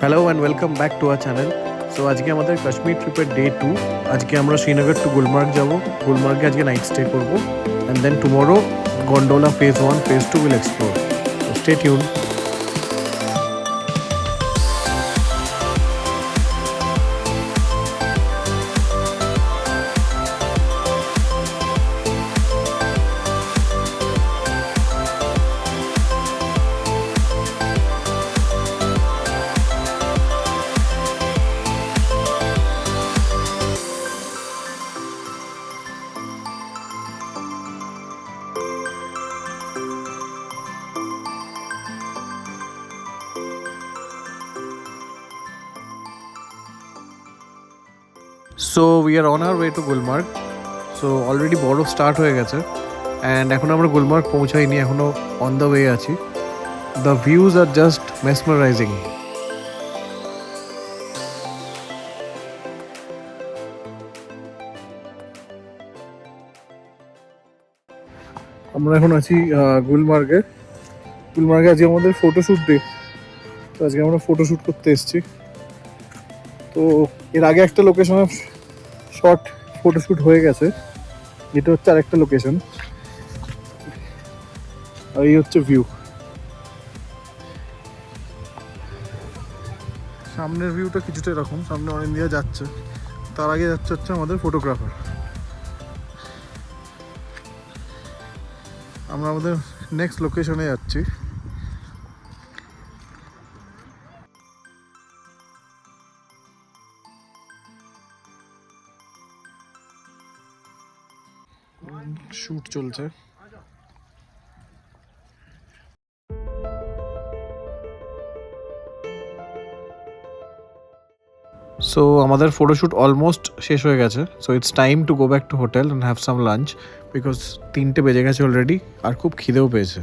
Hello and welcome back to our channel. So আজকে আমাদের কাশ্মীর ট্রিপের ডে 2। আজকে আমরা শ্রীনগর টু গুলমার্গ যাব। গুলমার্গে আজকে নাইট স্টে করবো and then tomorrow gondola phase 1 phase 2 will explore. So stay tuned. So we are on our way to Gulmarg. So already বরফ স্টার্ট হয়ে গেছে অ্যান্ড এখন আমরা গুলমার্গ পৌঁছাইনি, এখনও অন দ্য ওয়ে আছি। The views are just mesmerising. আমরা এখন আছি গুলমার্গে। গুলমার্গে আজকে আমাদের ফটোশ্যুট ডে, তো আজকে আমরা ফটোশ্যুট করতে এসেছি। তো এর আগে একটা লোকেশনে শর্ট ফটোশ্যুট হয়ে গেছে, এটা হচ্ছে আরেকটা লোকেশন। আর এই হচ্ছে ভিউ, সামনের ভিউটা কিছুটা এরকম। সামনে অন ইন্ডিয়া যাচ্ছে, তার আগে হচ্ছে আমাদের ফটোগ্রাফার। আমরা আমাদের নেক্সট লোকেশনে যাচ্ছি। শ্যুট চলছে। সো আমাদের ফটোশ্যুট অলমোস্ট শেষ হয়ে গেছে। So it's time to go back to hotel and have some lunch, because 3টে বেজে গেছে অলরেডি, আর খুব খিদেও পেয়েছে।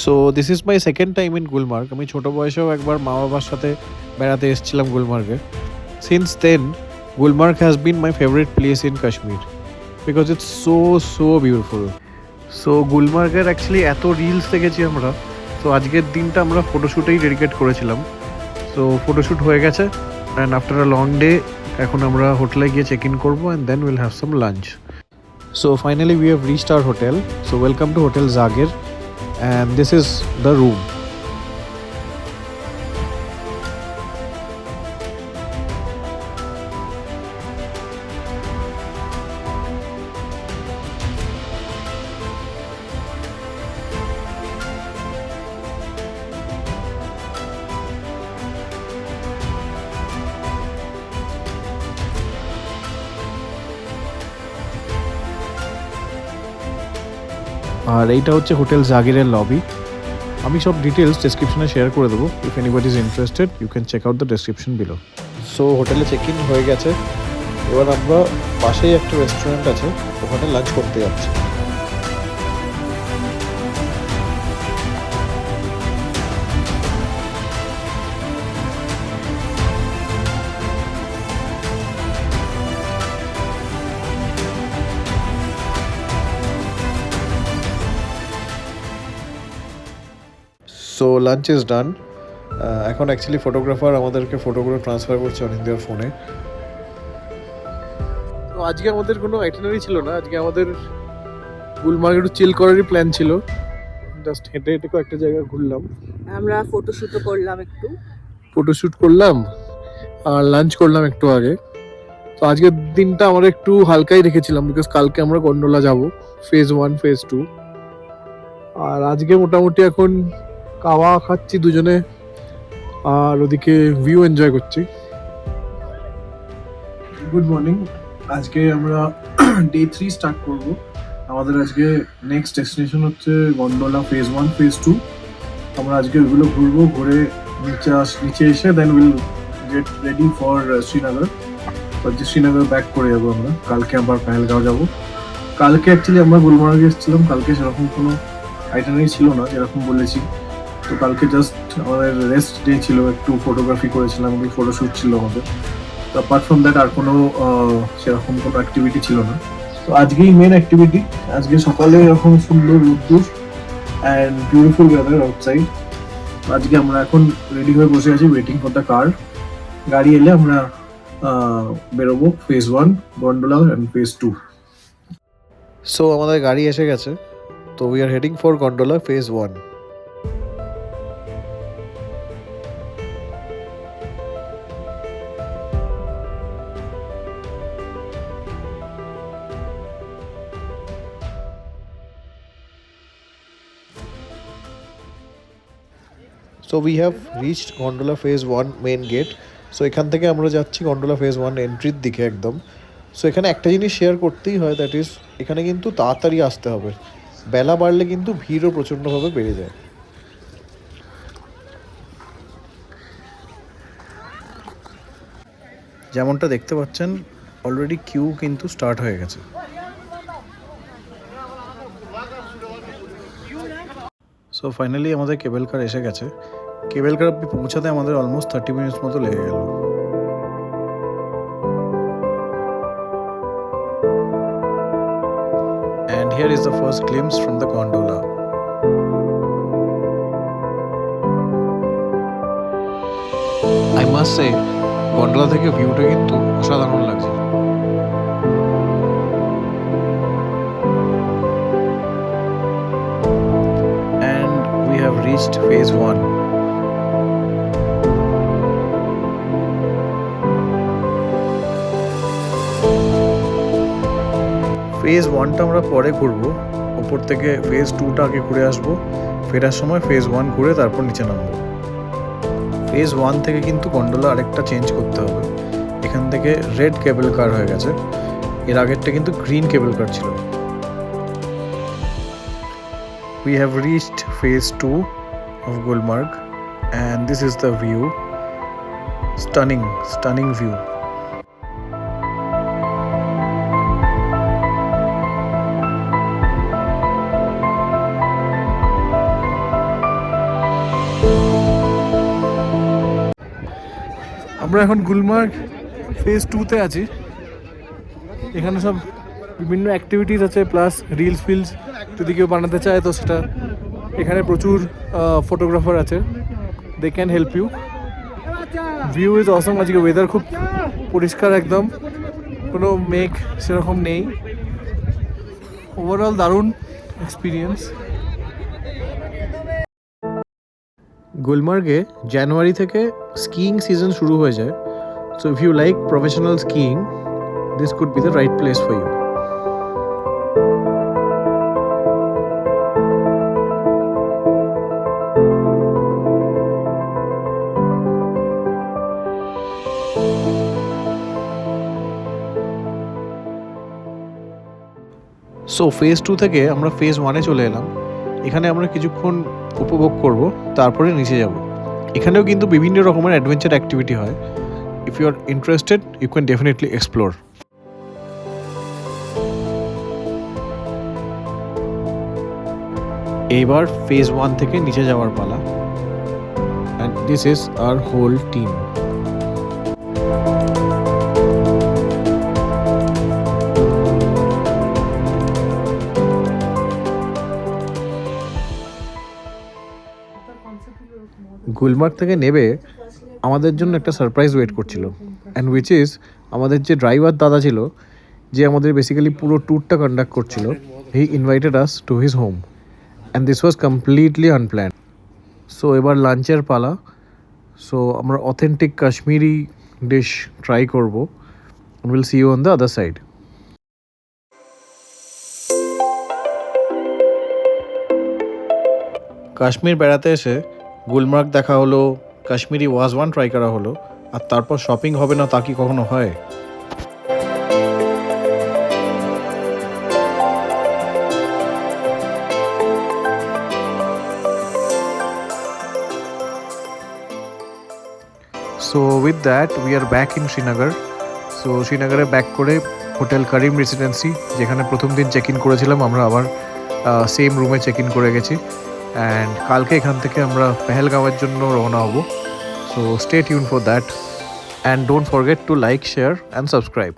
So this is my second time in Gulmarg. আমি ছোটো বয়সেও একবার মা বাবার সাথে বেড়াতে এসেছিলাম গুলমার্গে। Since then Gulmarg has been my favourite place in Kashmir, because it's so beautiful. So গুলমার্গের অ্যাকচুয়ালি এত রিলস দেখেছি আমরা, তো আজকের দিনটা আমরা ফটোশ্যুটেই ডেডিকেট করেছিলাম। সো ফটোশ্যুট হয়ে গেছে and after a long day এখন আমরা হোটেলে গিয়ে চেক ইন করবো and then will have some lunch. So finally we have reached our hotel. So welcome to hotel Jagir and this is the room. আর এইটা হচ্ছে হোটেল জাগিরের লবি। আমি সব ডিটেলস ডেসক্রিপশনে শেয়ার করে দেবো। If anybody is interested you can check out the description below. So হোটেলে check in হয়ে গেছে, এবার আমরা পাশেই একটা রেস্টুরেন্ট আছে, ওখানে লাঞ্চ করতে যাচ্ছি। So lunch is done. এখন অ্যাকচুয়ালি ফটোগ্রাফার আমাদেরকে ফটোগুলো ট্রান্সফার করছে অনিন্দিয়ার ফোনে। তো আজকে আমাদের কোনো আইটিনারি ছিল না, আজকে আমাদের গুলমার্গে একটু চিল করারই প্ল্যান ছিল। জাস্ট হেঁটে হেঁটে কয়েকটা জায়গায় ঘুরলাম, আমরা ফটোশুটও করলাম, একটু ফটোশ্যুট করলাম আর লাঞ্চ করলাম একটু আগে। তো আজকের দিনটা আমরা একটু হালকাই রেখেছিলাম, বিকজ কালকে আমরা গন্ডোলা যাব ফেজ 1 ফেজ 2। আর আজকে মোটামুটি এখন কাওয়া খাচ্ছি দুজনে আর ওদিকে ভিউ এনজয় করছি। Good morning. আজকে আমরা ডে 3 স্টার্ট করব। আমাদের আজকে নেক্সট ডেস্টিনেশন হচ্ছে গন্ডোলা ফেজ 1 ফেজ 2। আমরা আজকে ওইগুলো ঘুরবো, ঘুরে নিচে এসে then will get ready for Srinagar. Srinagar back করে যাবো আমরা। কালকে আবার পেহেলগাঁও যাব। কালকে অ্যাকচুয়ালি আমরা গুলমার্গে এসেছিলাম, কালকে সেরকম কোনো আইটেনারি ছিল না যেরকম বলেছি। তো কালকে জাস্ট আমাদের রেস্ট ডে ছিল, একটু ফটোগ্রাফি করেছিলাম, একটু ফটোশ্যুট ছিল আমাদের। তো অ্যাপার্ট ফ্রম দ্যাট আর কোনো সেরকম কোনো অ্যাক্টিভিটি ছিল না। তো আজকেই মেন অ্যাক্টিভিটি, আজকে সকালে এরকম সুন্দর রোদ্দুর অ্যান্ড বিউটিফুল ওয়েদার আউটসাইড। আজকে আমরা এখন রেডি হয়ে বসে আছি ওয়েটিং ফর দ্য কার। গাড়ি এলে আমরা বেরোবো phase 1 gondola and phase 2। So আমাদের গাড়ি এসে গেছে, তো we are heading for gondola phase 1। So we have reached gondola phase 1 main gate. So এখান থেকে আমরা যাচ্ছি গন্ডোলা ফেজ 1 এন্ট্রির দিকে একদম। সো এখানে একটা জিনিস শেয়ার করতেই হয়, দ্যাট ইজ এখানে কিন্তু তাড়াতাড়ি আসতে হবে, বেলা বাড়লে কিন্তু ভিড়ও প্রচণ্ডভাবে বেড়ে যায়। যেমনটা দেখতে পাচ্ছেন অলরেডি কিউ কিন্তু স্টার্ট হয়ে গেছে। সো ফাইনালি আমাদের কেবল কার এসে গেছে। কেবল কার অব্দি পৌঁছাতে আমাদের অলমোস্ট 30 মিনিটস মতো লেগে গেল। And here is the first glimpse from the gondola. I must say, gondola থেকে ভিউটা কিন্তু অসাধারণ লাগছে। And we have reached phase 1. Phase 1টা আমরা পরে ঘুরবো, ওপর থেকে ফেজ 2টা আগে ঘুরে আসবো, ফেরার সময় ফেজ 1 ঘুরে তারপর নিচে নামবো। ফেজ 1 থেকে কিন্তু গন্ডোলা আরেকটা চেঞ্জ করতে হবে, এখান থেকে রেড কেবল কার হয়ে গেছে, এর আগেরটা কিন্তু গ্রিন কেবল কার ছিল। We have reached phase 2 of Gulmarg and this is the view. Stunning view. আমরা এখন গুলমার্গ ফেজ 2তে আছি। এখানে সব বিভিন্ন অ্যাক্টিভিটিস আছে, প্লাস রিলস ফিলস যদি কেউ বানাতে চায় তো সেটা, এখানে প্রচুর ফটোগ্রাফার আছে, they can help you. View is awesome. আজকে ওয়েদার খুব পরিষ্কার একদম, কোনো মেঘ সেরকম নেই। ওভারঅল দারুণ এক্সপিরিয়েন্স। গুলমার্গে জানুয়ারি থেকে স্কিইং সিজন শুরু হয়ে যায়। So if you like professional skiing, this could be the right place for you. So phase 2 থেকে আমরা ফেজ 1-এ চলে এলাম। এখানে আমরা কিছুক্ষণ উপভোগ করব, তারপরে নিচে যাব। এখানেও কিন্তু বিভিন্ন রকমের অ্যাডভেঞ্চার অ্যাক্টিভিটি হয়। If you are interested you can definitely explore. এইবার ফেজ 1 থেকে নিচে যাওয়ার পালা, and this is our whole team. Gulmarg থেকে নেবে আমাদের জন্য একটা সারপ্রাইজ ওয়েট করছিল, অ্যান্ড উইচ ইজ আমাদের যে ড্রাইভার দাদা ছিল, যে আমাদের বেসিক্যালি পুরো ট্যুরটা কন্ডাক্ট করছিল, he invited us to his home and this was completely unplanned. So এবার লাঞ্চের পালা। সো আমরা অথেন্টিক কাশ্মীরি ডিশ ট্রাই করবো, will see you on the other side. Kashmir বেড়াতে এসে গুলমার্গ দেখা হলো, কাশ্মীরি ওয়াজওয়ান ট্রাই করা হলো, আর তারপর শপিং হবে না তা কি কখনো হয়? So with that we are back in Srinagar. So শ্রীনগরে ব্যাক করে হোটেল করিম রেসিডেন্সি, যেখানে প্রথম দিন চেক ইন করেছিলাম, আমরা আবার সেম রুমে চেক ইন করে গেছি। অ্যান্ড কালকে এখান থেকে আমরা পেহেলগাঁওয়ের জন্য রওনা হব। So stay tune for that and don't forget to like, share and subscribe.